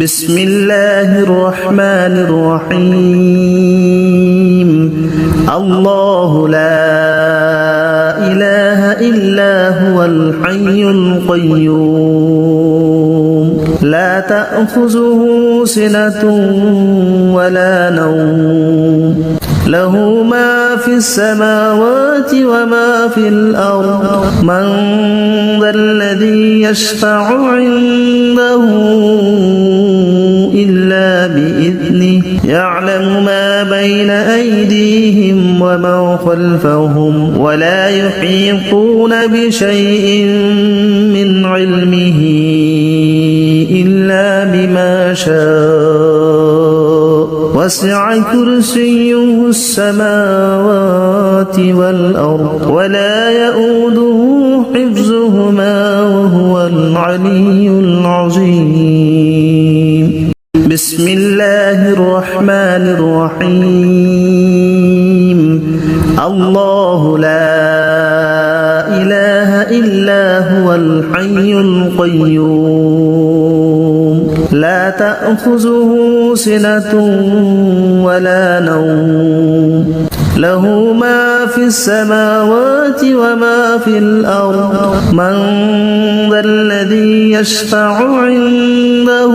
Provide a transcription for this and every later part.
بسم الله الرحمن الرحيم الله لا إله إلا هو الحي القيوم لا تأخذه سنة ولا نوم له ما في السماوات وما في الأرض من ذا الذي يشفع عنده إلا بإذنه يعلم ما بين أيديهم وما خلفهم ولا يحيطون بشيء من علمه إلا بما شاء وسع كرسيه السماوات والأرض ولا يؤوده حفظهما وهو العلي العظيم بسم الله الرحمن الرحيم الله لا إله إلا هو الحي القيوم لا تأخذه سنة ولا نوم له ما في السماوات وما في الأرض من ذا الذي يشفع عنده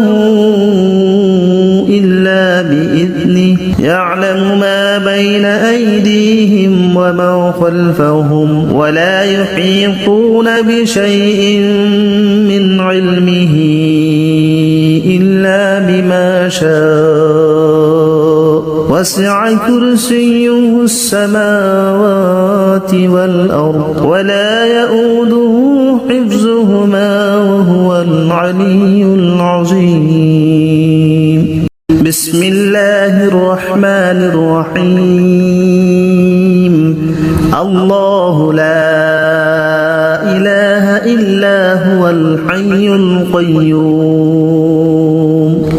إلا بإذنه يعلم ما بين أيديهم وما خلفهم ولا يحيطون بشيء من علمه إلا بما شاء وسع كرسيه السماوات والأرض ولا يؤوده حفظهما وهو العلي العظيم بسم الله الرحمن الرحيم الله لا إله إلا هو الحي القيوم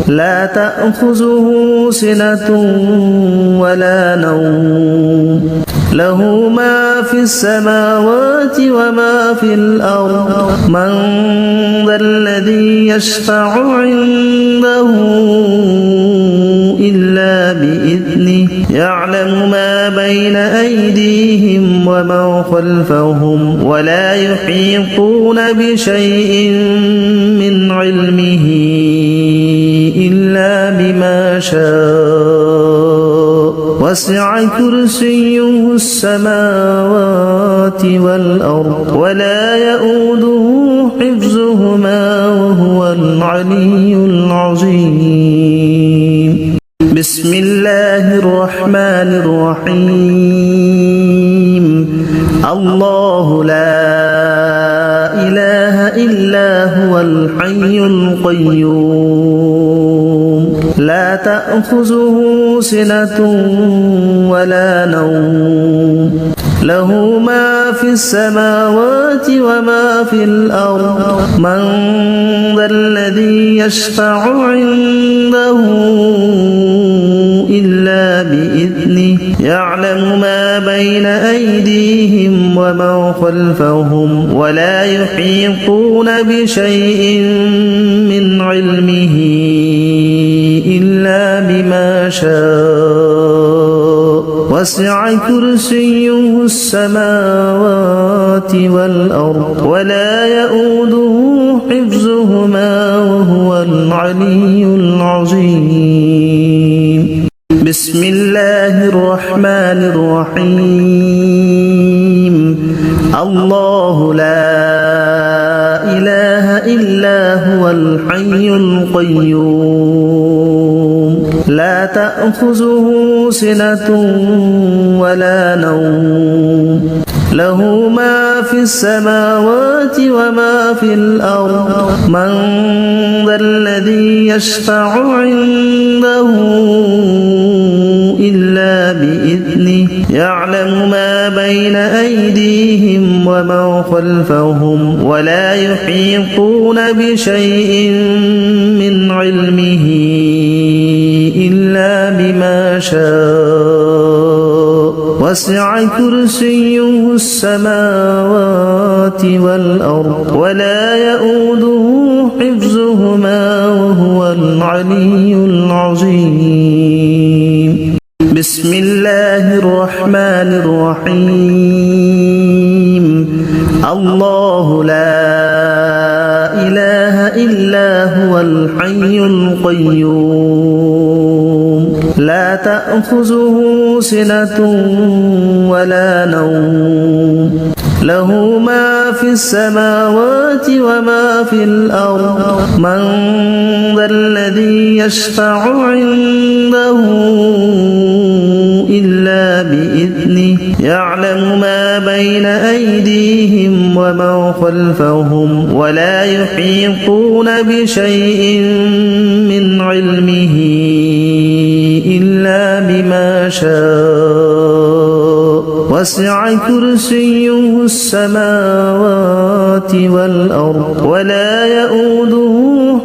لا تأخذه سنة ولا نوم له ما في السماوات وما في الأرض من ذا الذي يشفع عنده إلا بإذنه يعلم ما بين أيديهم وما خلفهم ولا يحيطون بشيء من علمه إلا بما شاء وسع كرسيه السماوات والأرض ولا يؤوده حفظهما وهو العلي العظيم بسم الله الرحمن الرحيم الله لا إله إلا هو الحي القيوم لا تأخذه سنة ولا نوم له ما في السماوات وما في الأرض من ذا الذي يشفع عنده إلا بإذنه يعلم ما بين أيديهم وما خلفهم ولا يحيطون بشيء من علمه إلا بما شاء وسع كرسيه السماوات والأرض ولا يؤوده حفظهما وهو العلي العظيم بسم الله الرحمن الرحيم الله لا إله إلا هو الحي القيوم لا تأخذه سنة ولا نوم له ما في السماوات وما في الأرض من ذا الذي يشفع عنده إلا بإذنه يعلم ما بين أيديهم وما خلفهم ولا يحيطون بشيء من علمه إلا بما شاء وسع كرسيه السماوات والأرض ولا يؤوده حفظهما وهو العلي العظيم بسم الله الرحمن الرحيم الله لا إله إلا هو الحي القيوم لا تأخذه سنة ولا نوم له ما في السماوات وما في الأرض من ذا الذي يشفع عنده إلا بإذنه يعلم ما بين أيديهم وما خلفهم ولا يحيطون بشيء من علمه إلا بما شاء وسع كرسيه السماوات والأرض ولا يؤوده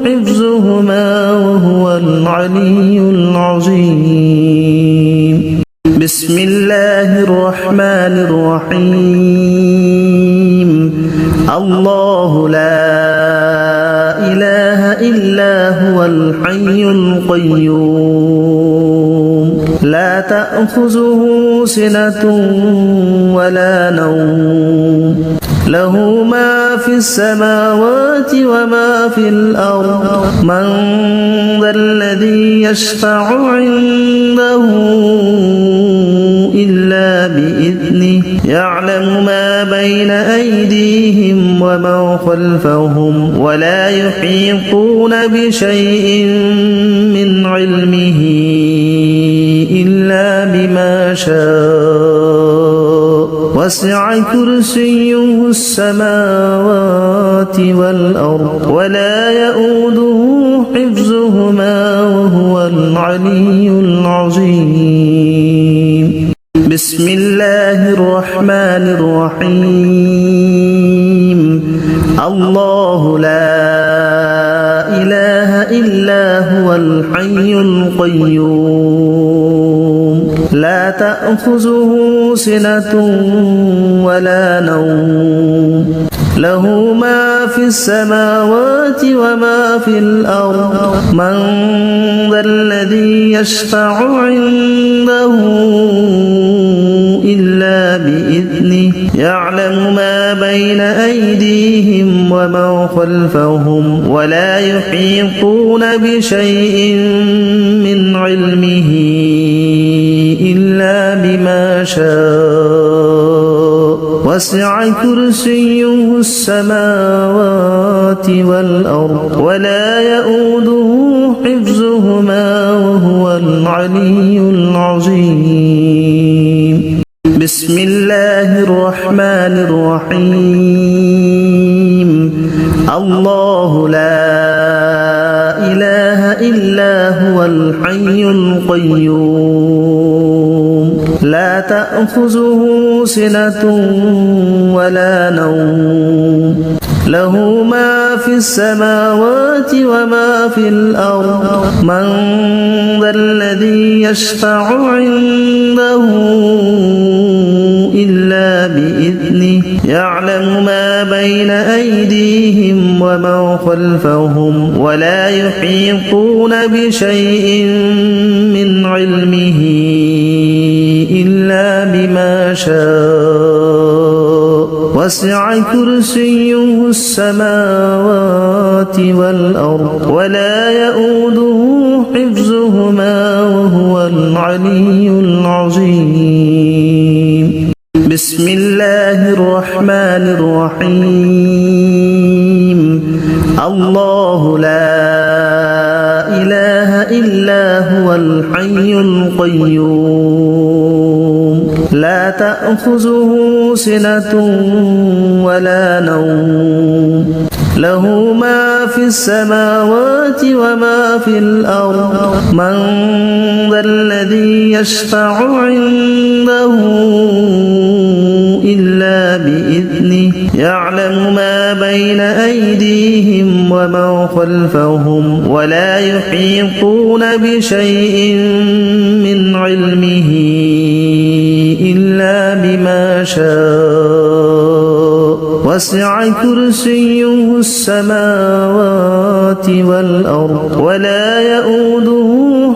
حفظهما وهو العلي العظيم بسم الله الرحمن الرحيم الله لا إله إلا هو الحي القيوم لا تأخذه سنة ولا نوم له ما في السماوات وما في الأرض من ذا الذي يشفع عنده إلا بإذنه يعلم ما بين أيديهم وما خلفهم ولا يحيطون بشيء من علمه إلا بما شاء وسع كرسيه السماوات والأرض ولا يؤوده حفظهما وهو العلي العظيم بسم الله الرحمن الرحيم الله لا إله إلا هو الحي القيوم لا تأخذه سنة ولا نوم له ما في السماوات وما في الأرض من ذا الذي يشفع عنده إلا بإذنه يعلم ما بين أيديهم وما خلفهم ولا يحيطون بشيء من علمه إلا بما شاء وسع كرسيه السماوات والأرض ولا يؤوده حفظهما وهو العلي العظيم بسم الله الرحمن الرحيم الله لا إله إلا هو الحي القيوم لا تأخذه سنة ولا نوم له ما في السماوات وما في الأرض من ذا الذي يشفع عنده إلا بإذنه يعلم ما بين أيديهم وما خلفهم ولا يحيطون بشيء من علمه إلا بما شاء وسع كرسيه السماوات والأرض ولا يؤوده حفظهما وهو العلي العظيم بسم الله الرحمن الرحيم الله لا إله إلا هو الحي القيوم لا تأخذه سنة ولا نوم له ما في السماوات وما في الأرض من ذا الذي يشفع عنده إلا بإذنه يعلم ما بين أيديهم وما خلفهم ولا يحيطون بشيء من علمه إلا بما شاء وسع كرسيه السماوات والأرض ولا يؤوده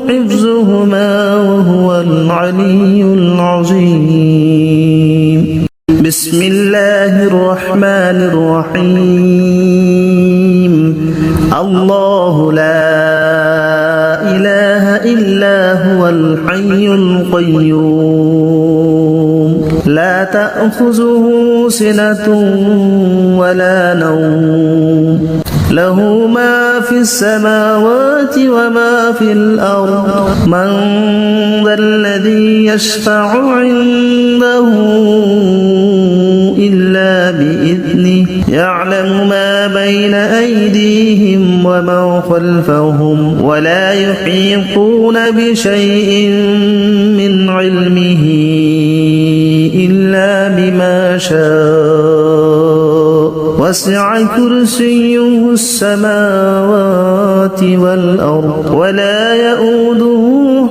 حفظهما وهو العلي العظيم. بسم الله الرحمن الرحيم. الله لا إله إلا هو الحي القيوم لا تأخذه سنة ولا نوم له ما في السماوات وما في الأرض من ذا الذي يشفع عنده إلا بإذنه يعلم ما بين أيديهم وما خلفهم ولا يحيطون بشيء من علمه إلا بما شاء وسع كرسيه السماوات والأرض ولا يؤوده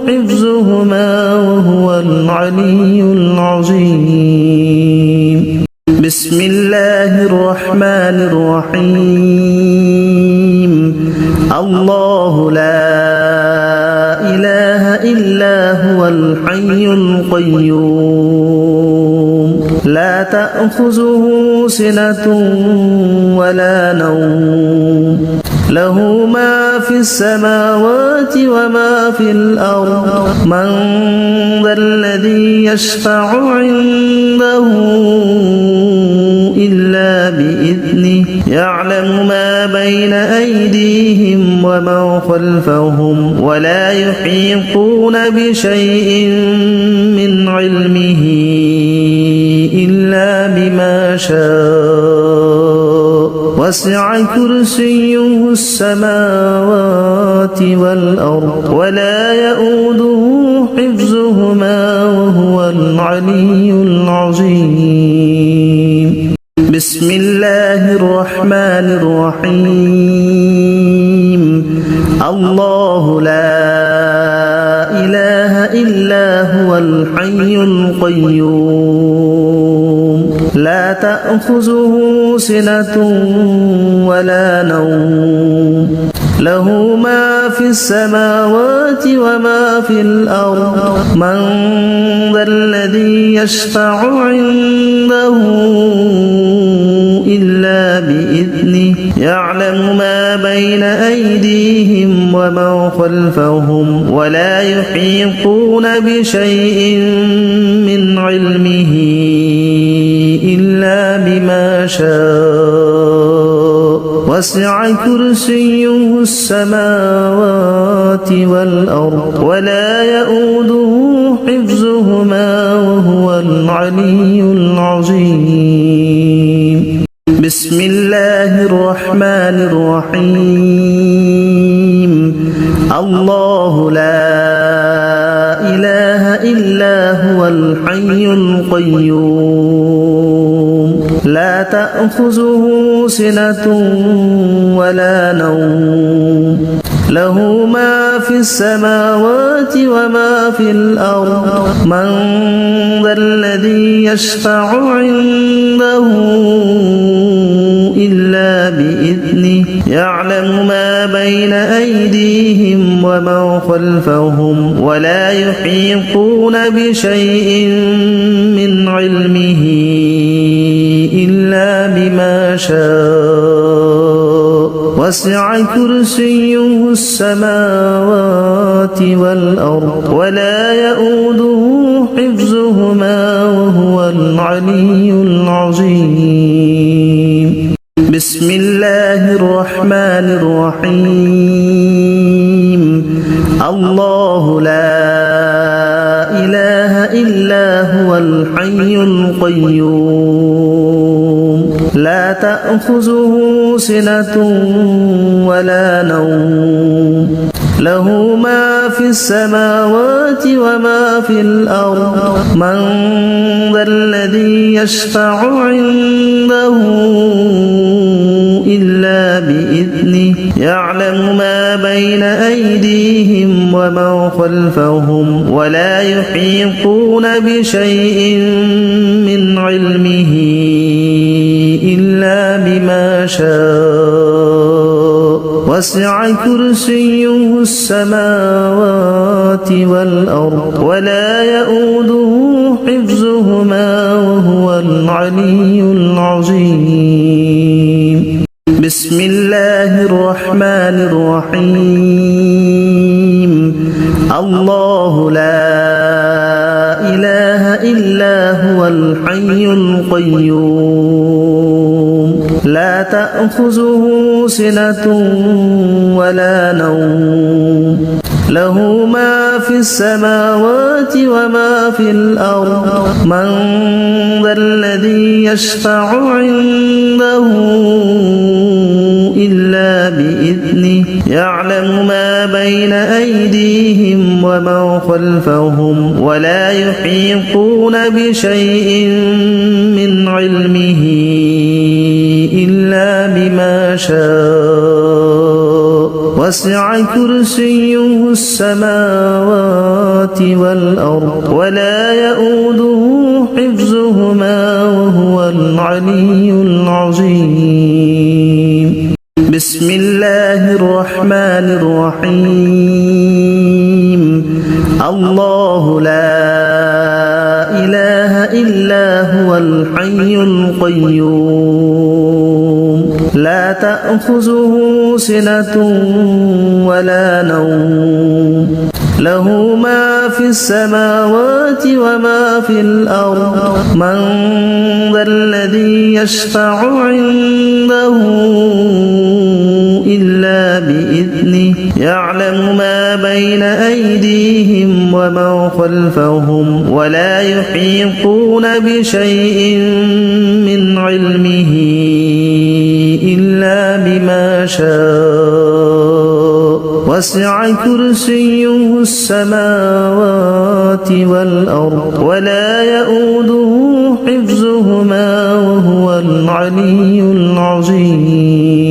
حفظهما وهو العلي العظيم. بسم الله الرحمن الرحيم. الله لا إله إلا هو الحي القيوم لا تأخذه سنة ولا نوم له ما في السماوات وما في الأرض من ذا الذي يشفع عنده إلا بإذنه يعلم ما بين أيديهم وما خلفهم ولا يحيطون بشيء من علمه إلا بما شاء وسع كرسيه السماوات والأرض ولا يؤوده حفظهما وهو العلي العظيم. بسم الله الرحمن الرحيم. الله لا إله إلا هو الحي القيوم لا تأخذه سنة ولا نوم له ما في السماوات وما في الأرض من ذا الذي يشفع عنده إلا بإذنه يعلم ما بين أيديهم وما خلفهم ولا يحيطون بشيء من علمه إلا بما شاء وسع كرسيه السماوات والأرض ولا يؤوده حفظهما وهو العلي العظيم. بسم الله الرحمن الرحيم. الله لا إله إلا هو الحي القيوم لا تأخذه سنة ولا نوم له ما في السماوات وما في الأرض من ذا الذي يشفع عنده إلا بإذنه يعلم ما بين أيديهم وما خلفهم ولا يحيطون بشيء من علمه إلا بما شاء وسع كرسيه السماوات والأرض ولا يؤوده حفظهما وهو العلي العظيم. بسم الله الرحمن الرحيم. الله لا إله إلا هو الحي القيوم لا تأخذه سنة ولا نوم له ما في السماوات وما في الأرض من ذا الذي يشفع عنده إلا بإذنه يعلم ما بين أيديهم وما خلفهم ولا يحيطون بشيء من علمه إلا بما شاء وسع كرسيه السماوات والأرض ولا يؤوده حفظهما وهو العلي العظيم. بسم الله الرحمن الرحيم. الله لا إله إلا هو الحي القيوم لا تأخذه سنة ولا نوم له ما في السماوات وما في الأرض من ذا الذي يشفع عنده إلا بإذنه يعلم ما بين أيديهم وما خلفهم ولا يحيطون بشيء من علمه إلا شاء وسع كرسيه السماوات والأرض ولا يؤوده حفظهما وهو العلي العظيم بسم الله الرحمن الرحيم الله لا إله إلا هو الحي القيوم لا تأخذه سنة ولا نوم له ما في السماوات وما في الأرض من ذا الذي يشفع عنده إلا بإذنه يعلم ما بين أيديهم وما خلفهم ولا يحيطون بشيء من علمه إلا بما شاء وسع كرسيه السماوات والأرض ولا يؤوده حفظهما وهو العلي العظيم بسم الله الرحمن الرحيم الله لا إله إلا هو الحي القيوم لا تأخذه سنة ولا نوم له ما في السماوات وما في الأرض من ذا الذي يشفع عنده إلا بإذنه يعلم ما بين أيديهم وما خلفهم ولا يحيطون بشيء من علمه إلا بما شاء وسع كرسيه السماوات والأرض ولا يؤوده حفظهما وهو العلي العظيم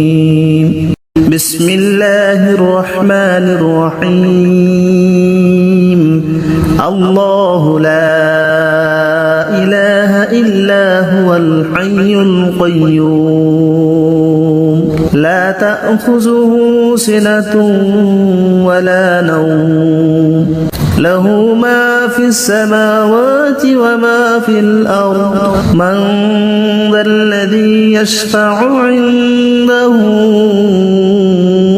بسم الله الرحمن الرحيم الله لا إله إلا هو الحي القيوم لا تأخذه سنة ولا نوم له ما في السماوات وما في الأرض من ذا الذي يشفع عنده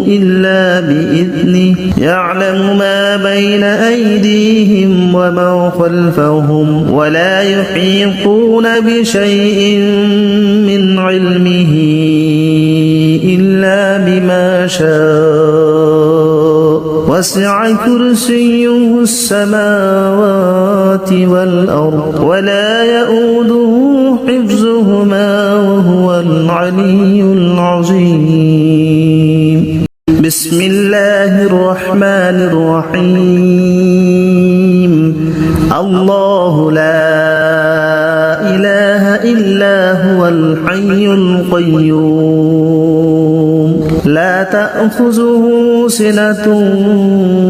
إلا بإذنه يعلم ما بين أيديهم وما خلفهم ولا يحيطون بشيء من علمه إلا بما شاء وسع كرسيه السماوات والأرض ولا يؤوده حفظهما وهو العلي العظيم بسم الله الرحمن الرحيم الله لا إله إلا هو الحي القيوم لا تأخذه سنة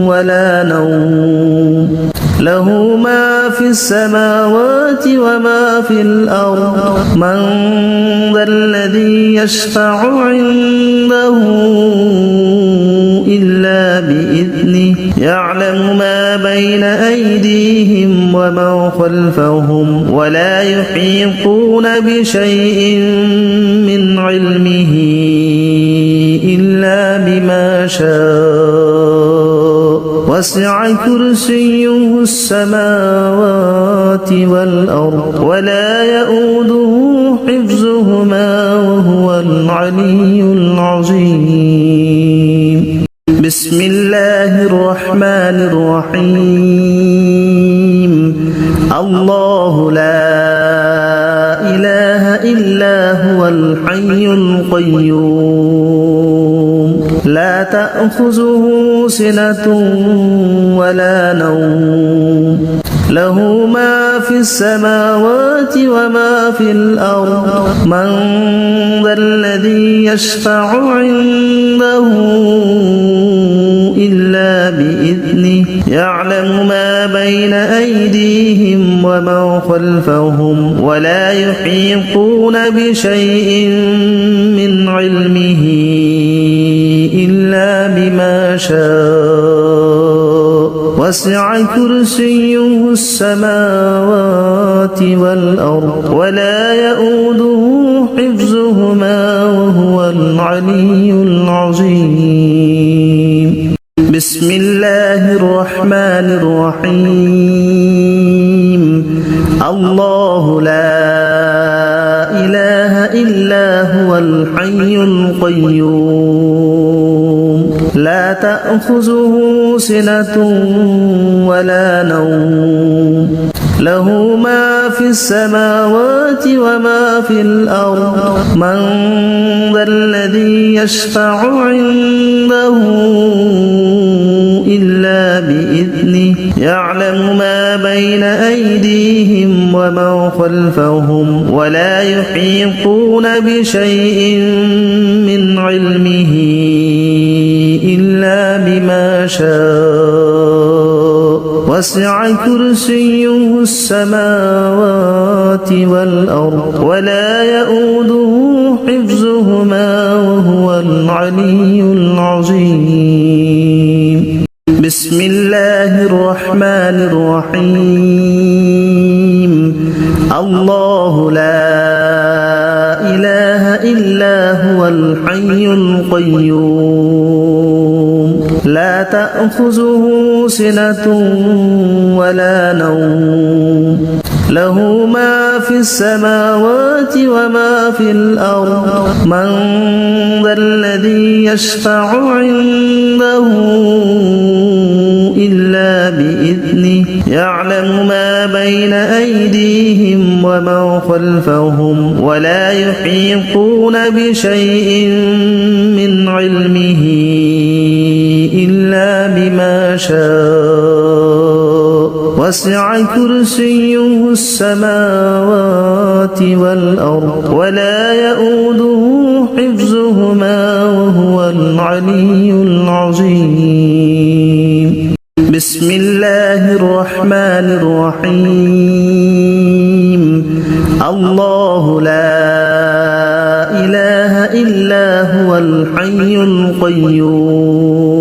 ولا نوم له ما في السماوات وما في الأرض من ذا الذي يشفع عنده إلا بإذنه يعلم ما بين أيديهم وما خلفهم ولا يحيطون بشيء من علمه إلا بما شاء وسع كرسيه السماوات والأرض ولا يؤوده حفظهما وهو العلي العظيم بسم الله الرحمن الرحيم الله لا إله إلا هو الحي القيوم لا تأخذه سنة ولا نوم له ما في السماوات وما في الأرض من ذا الذي يشفع عنده إلا بإذنه يعلم ما بين أيديهم ومن خلفهم ولا يحيطون بشيء من علمه إلا بما شاء وسع كرسيه السماوات والأرض ولا يؤوده حفظهما وهو العلي العظيم بسم الله الرحمن الرحيم الله لا إله إلا هو الحي القيوم لا تأخذه سنة ولا نوم له ما في السماوات وما في الأرض من ذا الذي يشفع عنده إلا بإذنه يعلم ما بين أيديهم ومن خلفهم ولا يحيطون بشيء من علمه إلا بما شاء وسع كرسيه السماوات والأرض ولا يؤوده حفظهما وهو العلي العظيم بسم الله الرحمن الرحيم الله لا إله إلا هو الحي القيوم لا تأخذه سنة ولا نوم له ما في السماوات وما في الأرض من ذا الذي يشفع عنده إلا بإذنه يعلم ما بين أيديهم ومن خلفهم ولا يحيطون بشيء من علمه إلا بما شاء وسع كرسيه السماوات والأرض ولا يؤوده حفظهما وهو العلي العظيم بسم الله الرحمن الرحيم الله لا إله إلا هو الحي القيوم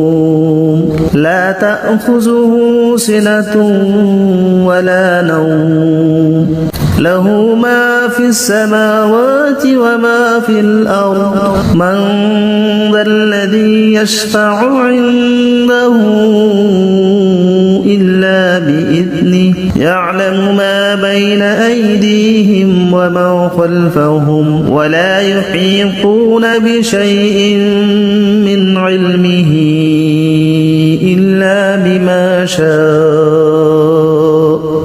لا تأخذه سنة ولا نوم له ما في السماوات وما في الأرض من ذا الذي يشفع عنده إلا بإذنه يعلم ما بين أيديهم ومن خلفهم ولا يحيطون بشيء من علمه إلا بما شاء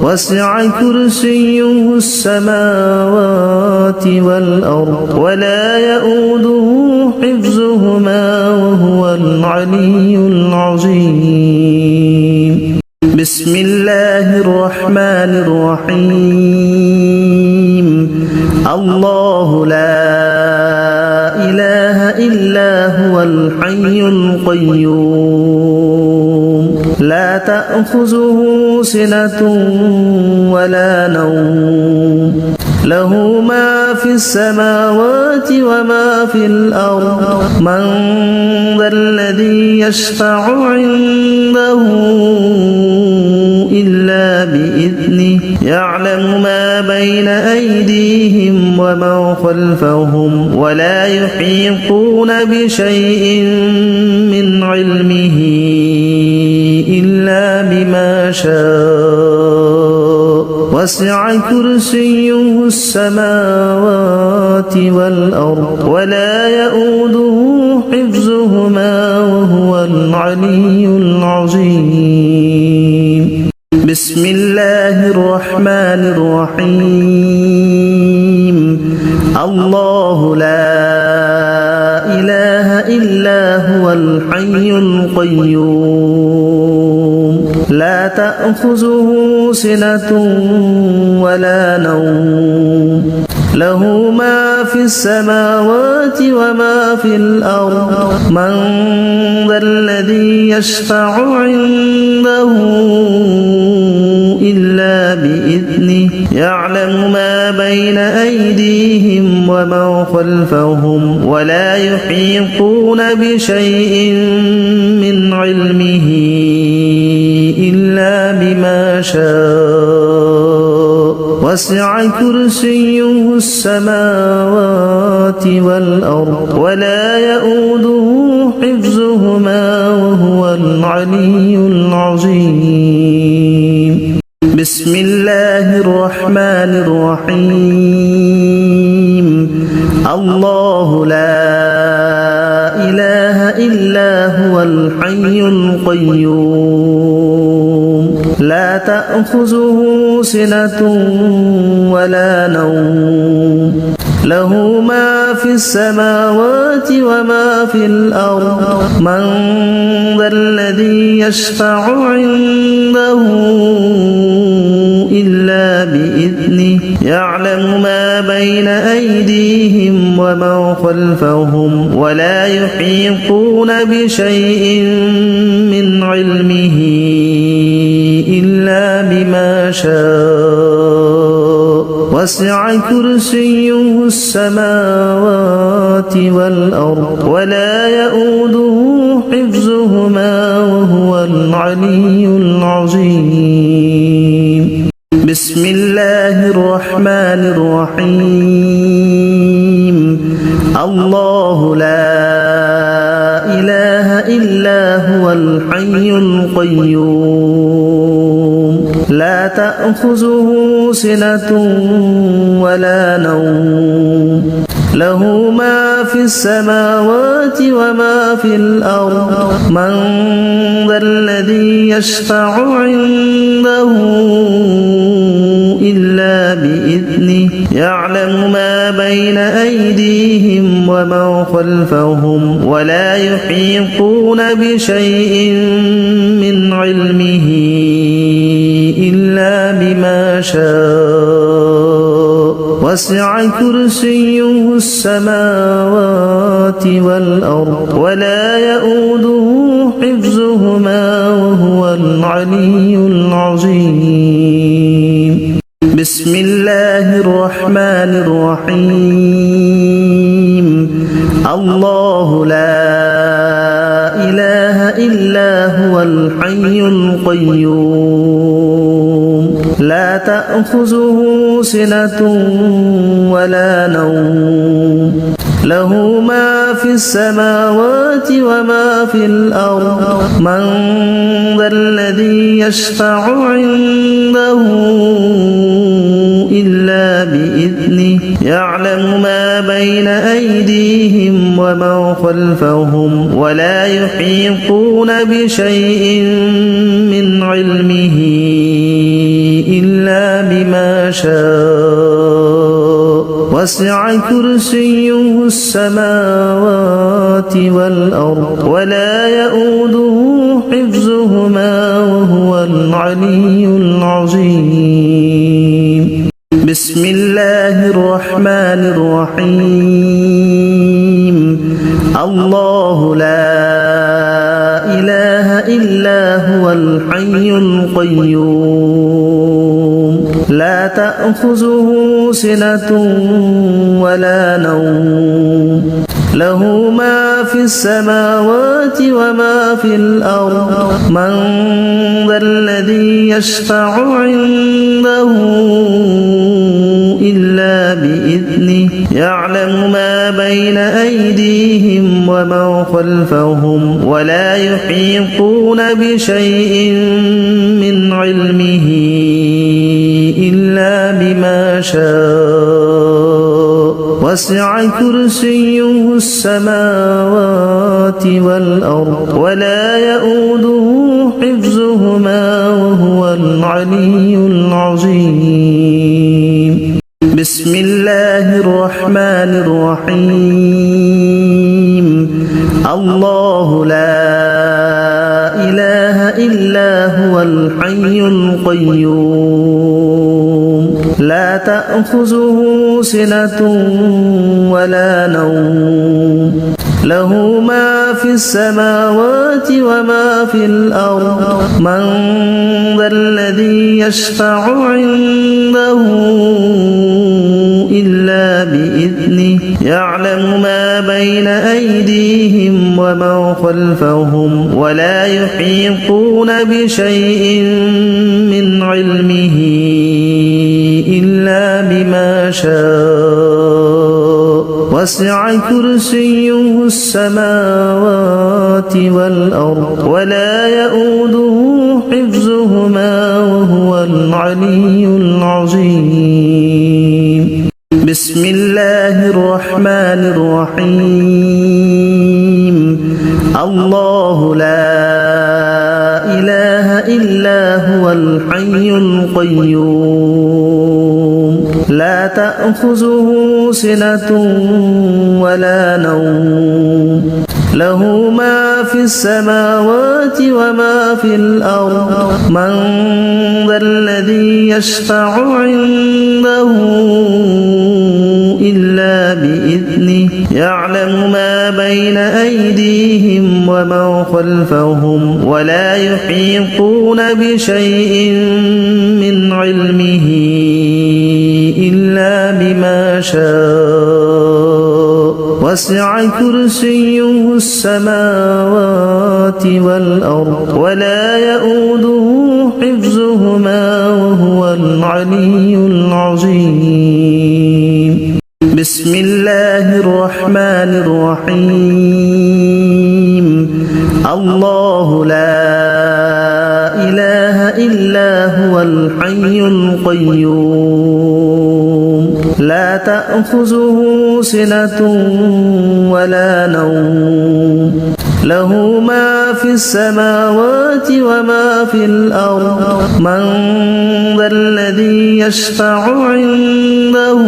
وسع كرسيه السماوات والأرض ولا يؤوده حفظهما وهو العلي العظيم بسم الله الرحمن الرحيم الله لا إله إلا هو الحي القيوم لا تأخذه سنة ولا نوم له ما في السماوات وما في الأرض من ذا الذي يشفع عنده إلا بإذنه يعلم ما بين أيديهم ومن خلفهم ولا يحيطون بشيء من علمه إلا بما شاء وسع كرسيه السماوات والأرض ولا يؤوده حفظهما وهو العلي العظيم بسم الله الرحمن الرحيم الله لا إله إلا هو الحي القيوم لا تأخذه سنة ولا نوم له ما في السماوات وما في الأرض من ذا الذي يشفع عنده إلا بإذنه يعلم ما بين أيديهم وما خلفهم ولا يحيطون بشيء من علمه إلا بما شاء وسع كرسيه السماوات والأرض ولا يؤوده حفظهما وهو العلي العظيم بسم الله الرحمن الرحيم الله لا إله إلا هو الحي القيوم لا تأخذه سنة ولا نوم له ما في السماوات وما في الأرض من ذا الذي يشفع عنده إلا بإذنه يعلم ما بين أيديهم وما خلفهم ولا يحيطون بشيء من علمه إلا بما شاء وسع كرسيه السماوات والأرض ولا يؤوده حفظهما وهو العلي العظيم بسم الله الرحمن الرحيم الله لا إله إلا هو الحي القيوم لا تأخذه سنة ولا نوم له ما في السماوات وما في الأرض من ذا الذي يشفع عنده إلا بإذنه يعلم ما بين أيديهم وما خلفهم ولا يحيطون بشيء من علمه إلا بما شاء وسع كرسيه السماوات والأرض ولا يؤوده حفظهما وهو العلي العظيم بسم الله الرحمن الرحيم الله لا إله إلا هو الحي القيوم لا تأخذه سنة ولا نوم له ما في السماوات وما في الأرض من ذا الذي يشفع عنده إلا بإذنه يعلم ما بين أيديهم وما خلفهم ولا يحيطون بشيء من علمه إلا بما شاء وسع كرسيه السماوات والأرض ولا يؤوده حفظهما وهو العلي العظيم بسم الله الرحمن الرحيم الله لا إله إلا هو الحي القيوم لا تأخذه سنة ولا نوم له ما في السماوات وما في الأرض من ذا الذي يشفع عنده إلا بإذنه يعلم ما بين أيديهم وما خلفهم ولا يحيطون بشيء من علمه إلا بما شاء وسع كرسيه السماوات والأرض ولا يؤوده حفظهما وهو العلي العظيم بسم الله الرحمن الرحيم الله لا إله إلا هو الحي القيوم لا تأخذه سنة ولا نوم له ما في السماوات وما في الأرض من ذا الذي يشفع عنده إلا بإذنه يعلم ما بين أيديهم وما خلفهم ولا يحيطون بشيء من علمه إلا بما شاء وسع كرسيه السماوات والأرض ولا يؤوده حفظهما وهو العلي العظيم بسم الله الرحمن الرحيم الله لا إله إلا هو الحي القيوم لا تأخذه سنة ولا نوم له ما في السماوات وما في الأرض من ذا الذي يشفع عنده إلا بإذنه يعلم ما بين أيديهم وما خلفهم ولا يحيطون بشيء من علمه إلا بما شاء وسع كرسيه السماوات والأرض ولا يؤوده حفظهما وهو العلي العظيم بسم الله الرحمن الرحيم الله لا إله إلا هو الحي القيوم لا تأخذه سنة ولا نوم له ما في السماوات وما في الأرض من ذا الذي يشفع عنده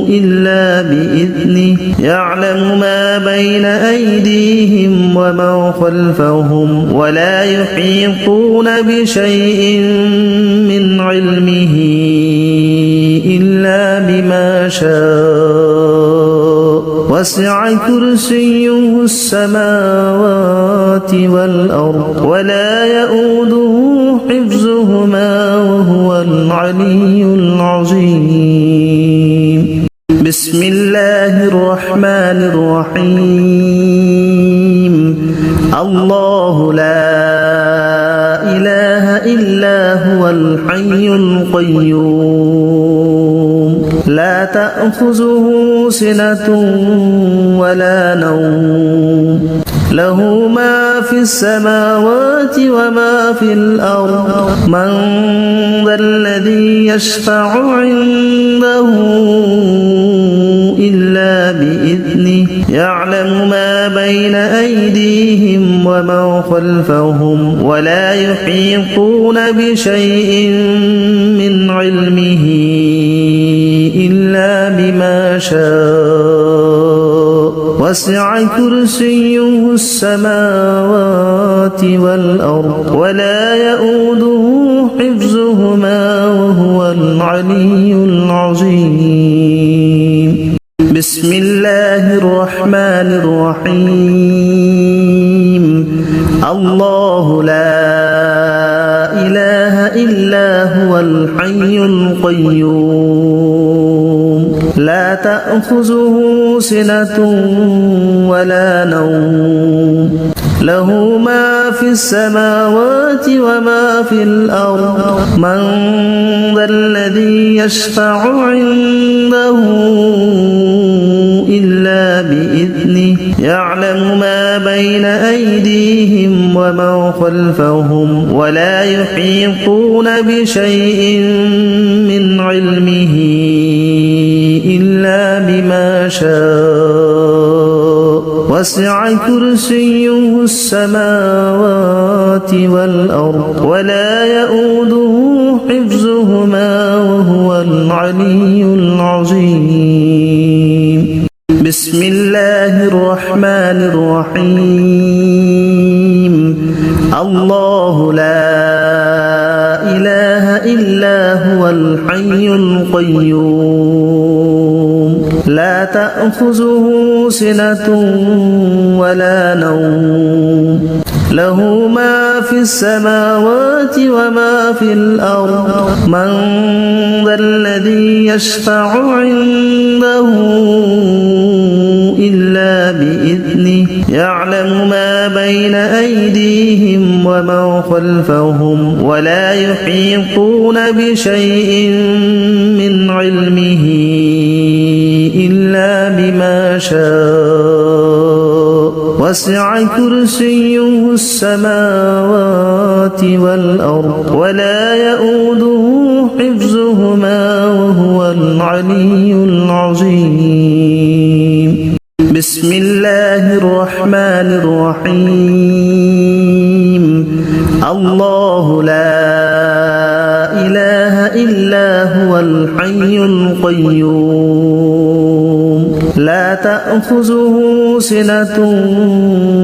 إلا بإذنه يعلم ما بين أيديهم وما خلفهم ولا يحيطون بشيء من علمه إلا بما شاء وسع كرسيه السماوات والأرض ولا يؤوده حفظهما وهو العلي العظيم بسم الله الرحمن الرحيم الله لا إله إلا هو الحي القيوم لا تأخذه سنة ولا نوم له ما في السماوات وما في الأرض من ذا الذي يشفع عنده إلا بإذنه يعلم ما بين أيديهم وما خلفهم ولا يحيطون بشيء من علمه إلا بما شاء وسع كرسيه السماوات والأرض ولا يؤوده حفظهما وهو العلي العظيم بسم الله الرحمن الرحيم الله لا إله إلا هو الحي القيوم لا تأخذه سنة ولا نوم له ما في السماوات وما في الأرض من ذا الذي يشفع عنده إلا بإذنه يعلم ما بين أيديهم وما خلفهم ولا يحيطون بشيء من علمه إلا بما شاء وسع كرسيه السماوات والأرض ولا يؤوده حفظهما وهو العلي العظيم بسم الله الرحمن الرحيم الله لا إله إلا هو الحي القيوم لا تأخذه سنة ولا نوم له ما في السماوات وما في الأرض من ذا الذي يشفع عنده إلا بإذنه يعلم ما بين أيديهم وما خلفهم ولا يحيطون بشيء من علمه إلا بما شاء وسع كرسيه السماوات والأرض ولا يؤوده حفظهما وهو العلي العظيم بسم الله الرحمن الرحيم الله لا إله إلا هو الحي القيوم لا تأخذه سنة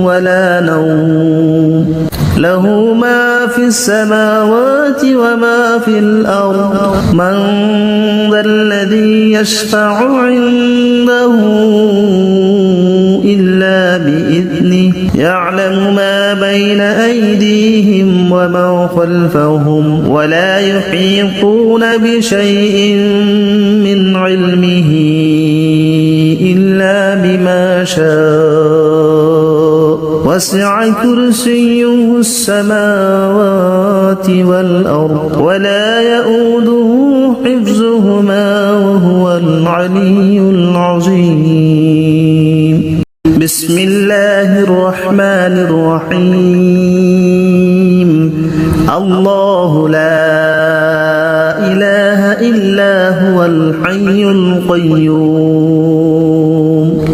ولا نوم له ما في السماوات وما في الأرض من ذا الذي يشفع عنده إلا بإذنه يعلم ما بين أيديهم وما خلفهم ولا يحيطون بشيء من علمه إلا بما شاء وسع كرسيه السماوات والأرض ولا يؤوده حفظهما وهو العلي العظيم بسم الله الرحمن الرحيم الله لا إله إلا هو الحي القيوم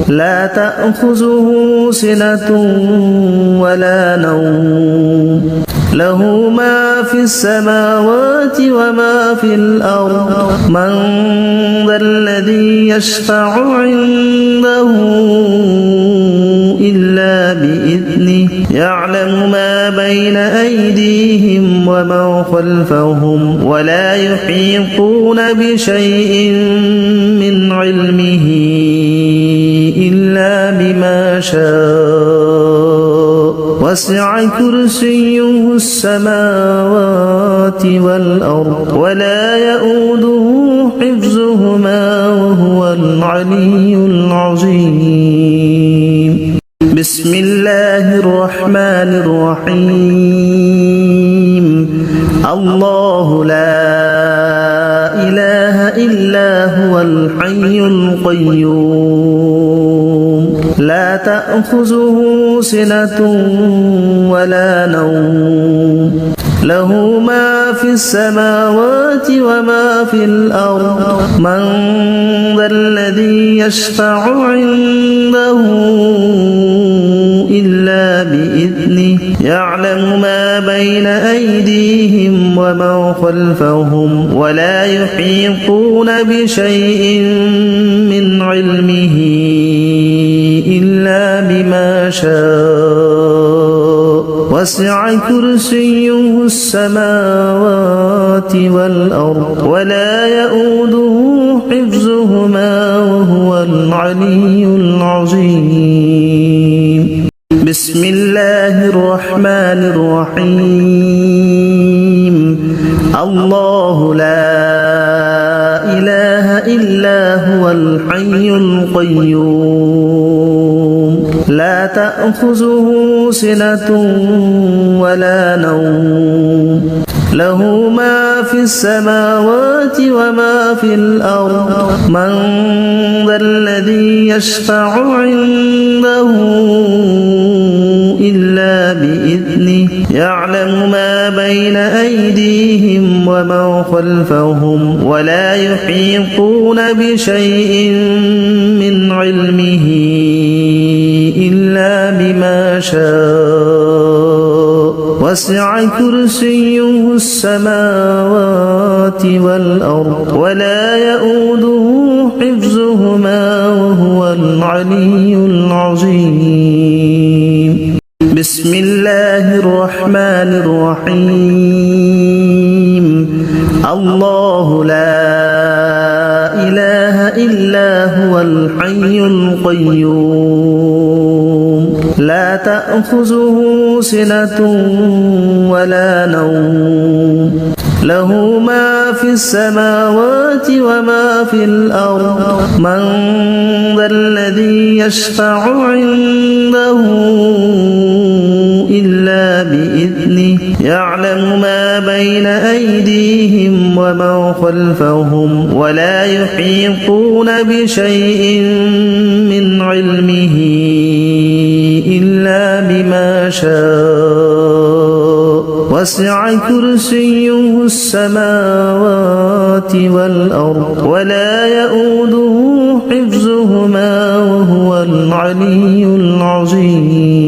لا تأخذه سنة ولا نوم له ما في السماوات وما في الأرض من ذا الذي يشفع عنده إلا بإذنه يعلم ما بين أيديهم وما خلفهم ولا يحيطون بشيء من علمه إلا بما شاء وسع كرسيه السماوات والأرض ولا يؤوده حفظهما وهو العلي العظيم بسم الله الرحمن الرحيم الله لا إله إلا هو الحي القيوم لا تأخذه سنة ولا نوم له ما في السماوات وما في الأرض من ذا الذي يشفع عنده إلا بإذنه يعلم ما بين أيديهم وما خلفهم ولا يحيطون بشيء من علمه إلا بما شاء وسع كرسيه السماوات والأرض ولا يؤوده حفظهما وهو العلي العظيم بسم الله الرحمن الرحيم الله لا إله إلا هو الحي القيوم لا تأخذه سنة ولا نوم له ما في السماوات وما في الأرض من ذا الذي يشفع عنده إلا بإذنه يعلم ما بين أيديهم وما خلفهم ولا يحيطون بشيء من علمه إلا بما شاء وسع كرسيه السماوات والأرض ولا يؤوده حفظهما وهو العلي العظيم بسم الله الرحمن الرحيم الله لا إله إلا هو الحي القيوم لا تأخذه سنة ولا نوم له ما في السماوات وما في الأرض من ذا الذي يشفع عنده إلا بإذنه يعلم ما بين أيديهم وما خلفهم ولا يحيطون بشيء من علمه إلا بما شاء وسع كرسيه السماوات والأرض ولا يؤوده حفظهما وهو العلي العظيم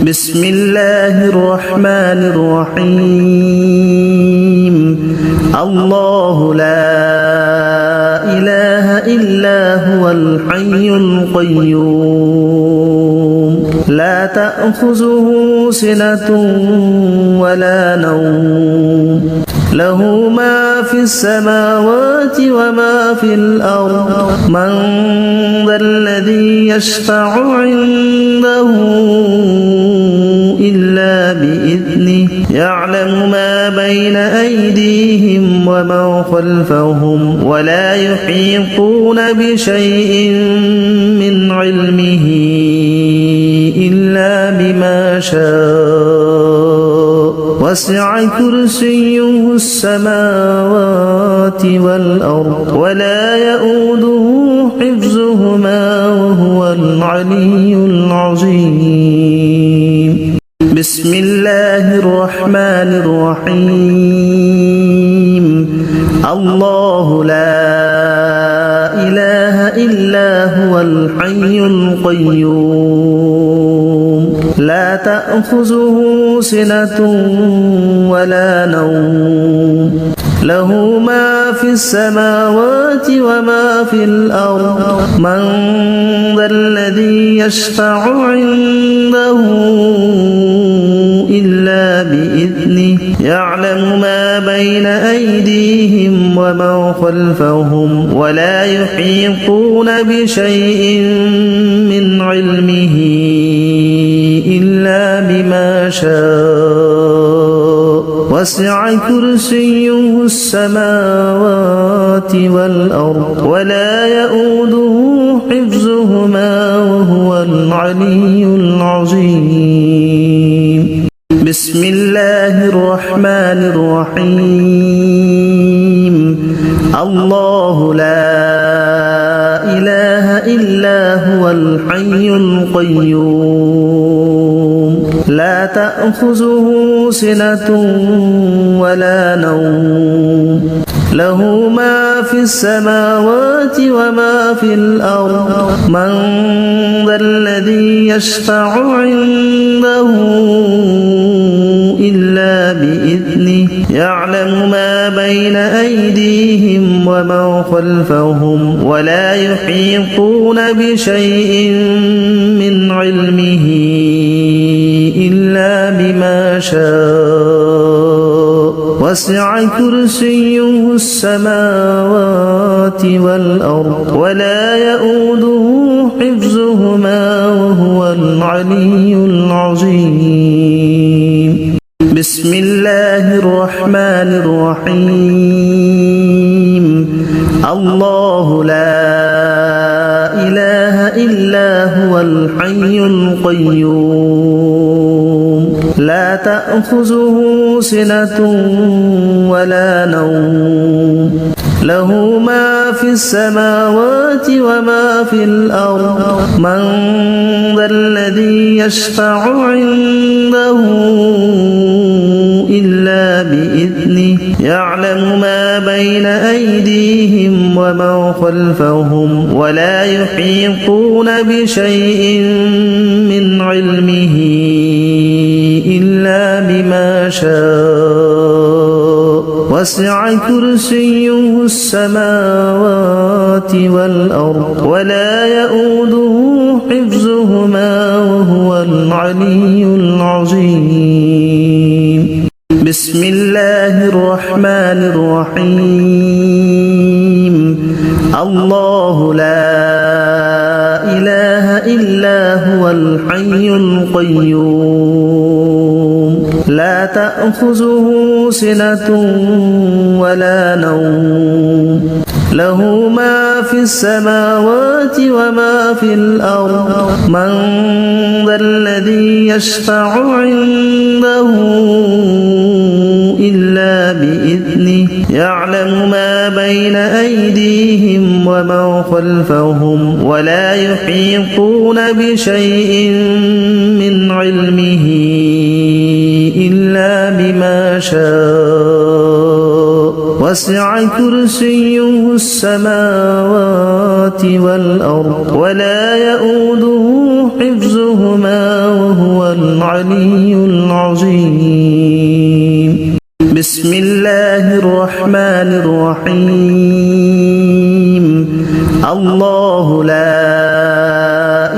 بسم الله الرحمن الرحيم الله لا إله إلا هو الحي القيوم لا تأخذه سنة ولا نوم له ما في السماوات وما في الأرض من ذا الذي يشفع عنده إلا بإذنه يعلم ما بين أيديهم وما خلفهم ولا يحيطون بشيء من علمه إلا بما شاء وسع كرسيه السماوات والأرض ولا يؤوده حفظهما وهو العلي العظيم بسم الله الرحمن الرحيم الله لا إله إلا هو الحي القيوم لا تأخذه سنة ولا نوم له ما في السماوات وما في الأرض من ذا الذي يشفع عنده إلا بإذنه يعلم ما بين أيديهم وما خلفهم ولا يحيطون بشيء من علمه إلا بما شاء وسع كرسيه السماوات والأرض ولا يؤوده حفظهما وهو العلي العظيم بسم الله الرحمن الرحيم الله لا إله إلا هو الحي القيوم لا تأخذه سنة ولا نوم له ما في السماوات وما في الأرض من ذا الذي يشفع عنده إلا بإذنه يعلم ما بين أيديهم وما خلفهم ولا يحيطون بشيء من علمه إلا بما شاء وسع كرسيه السماوات والأرض ولا يؤوده حفظهما وهو العلي العظيم بسم الله الرحمن الرحيم الله لا إله إلا هو الحي القيوم لا تأخذه سنة ولا نوم له ما في السماوات وما في الأرض من ذا الذي يشفع عنده إلا بإذنه يعلم ما بين أيديهم وما خلفهم ولا يحيطون بشيء من علمه إلا بما شاء وسع كرسيه السماوات والأرض ولا يؤوده حفظهما وهو العلي العظيم بسم الله الرحمن الرحيم الله لا إله إلا هو الحي القيوم لا تأخذه سنة ولا نوم له ما في السماوات وما في الأرض من ذا الذي يشفع عنده إلا بإذنه يعلم ما بين أيديهم وما خلفهم ولا يحيطون بشيء من علمه إلا بما شاء وسع كرسيه السماوات والأرض ولا يؤوده حفظهما وهو العلي العظيم بسم الله الرحمن الرحيم الله لا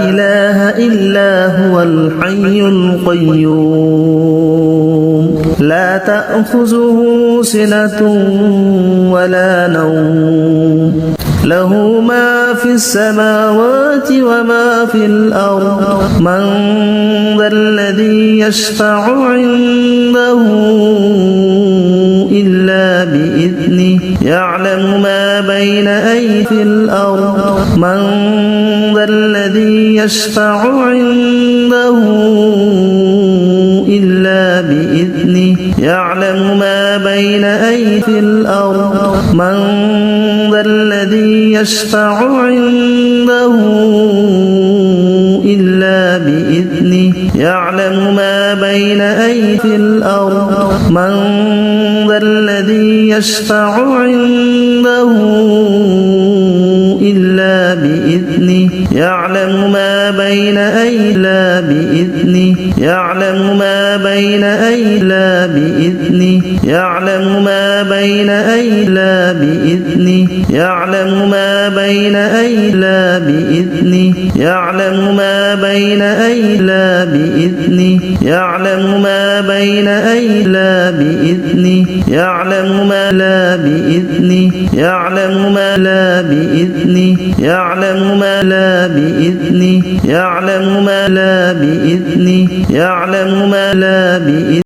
إله إلا هو الحي القيوم لا تأخذه سنة ولا نوم له ما في السماوات وما في الأرض من ذا الذي يشفع عنده إلا بإذنه يعلم ما بين أيدي الأرض من ذا الذي يشفع عنده إلا بإذنه يعلم ما بين أيدي الأرض من ذا الذي يشفع عنده إلا بإذنه يعلم ما بين أيدي الأرض من ذا الذي يشفع عنده إلا بإذنه يعلم ما بين أيدي بإذنه يعلم ما بين أيدي بإذنه يعلم ما بين أيدي بإذنه يعلم ما بين أيدي بإذنه يعلم ما بين أيدي بإذنه يعلم ما بين أيدي بإذنه يعلم ما لا بإذنه يعلم ما لا بإذنه يعلم ما لا بإذنه يعلم ما لا بإذنه يعلم ما لا بإذنه